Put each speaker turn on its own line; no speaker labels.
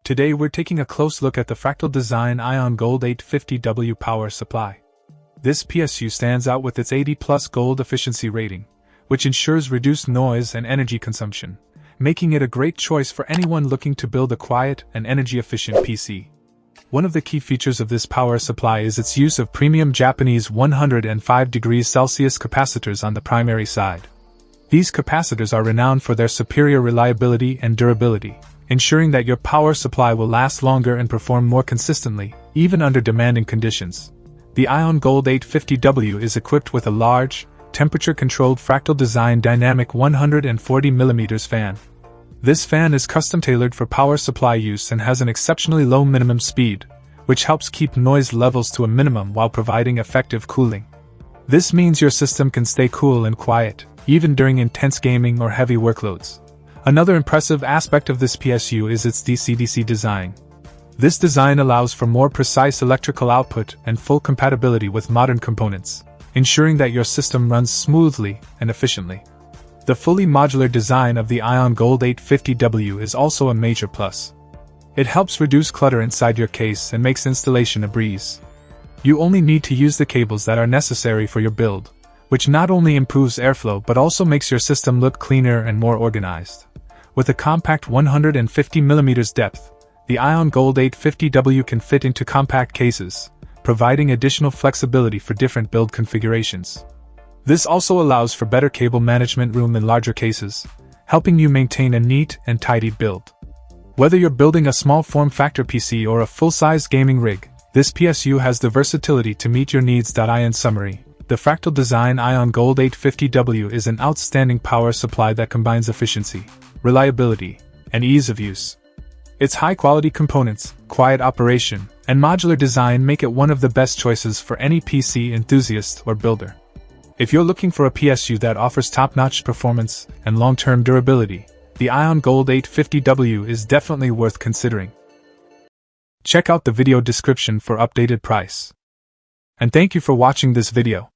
Today we're taking a close look at the Fractal Design Ion Gold 850W power supply. This PSU stands out with its 80+ gold efficiency rating, which ensures reduced noise and energy consumption, making it a great choice for anyone looking to build a quiet and energy-efficient PC. One of the key features of this power supply is its use of premium Japanese 105 degrees Celsius capacitors on the primary side. These capacitors are renowned for their superior reliability and durability, ensuring that your power supply will last longer and perform more consistently, even under demanding conditions. The Ion Gold 850W is equipped with a large, temperature-controlled Fractal Design dynamic 140mm fan. This fan is custom-tailored for power supply use and has an exceptionally low minimum speed, which helps keep noise levels to a minimum while providing effective cooling. This means your system can stay cool and quiet, even during intense gaming or heavy workloads. Another impressive aspect of this PSU is its DC-DC design. This design allows for more precise electrical output and full compatibility with modern components, ensuring that your system runs smoothly and efficiently. The fully modular design of the Ion Gold 850W is also a major plus. It helps reduce clutter inside your case and makes installation a breeze. You only need to use the cables that are necessary for your build, which not only improves airflow but also makes your system look cleaner and more organized. With a compact 150mm depth, the Ion Gold 850W can fit into compact cases, providing additional flexibility for different build configurations. This also allows for better cable management room in larger cases, helping you maintain a neat and tidy build. Whether you're building a small form factor PC or a full-size gaming rig, this PSU has the versatility to meet your needs. In summary, the Fractal Design Ion Gold 850W is an outstanding power supply that combines efficiency, reliability, and ease of use. Its high-quality components, quiet operation, and modular design make it one of the best choices for any PC enthusiast or builder. If you're looking for a PSU that offers top-notch performance and long-term durability, the Ion Gold 850W is definitely worth considering. Check out the video description for updated price. And thank you for watching this video.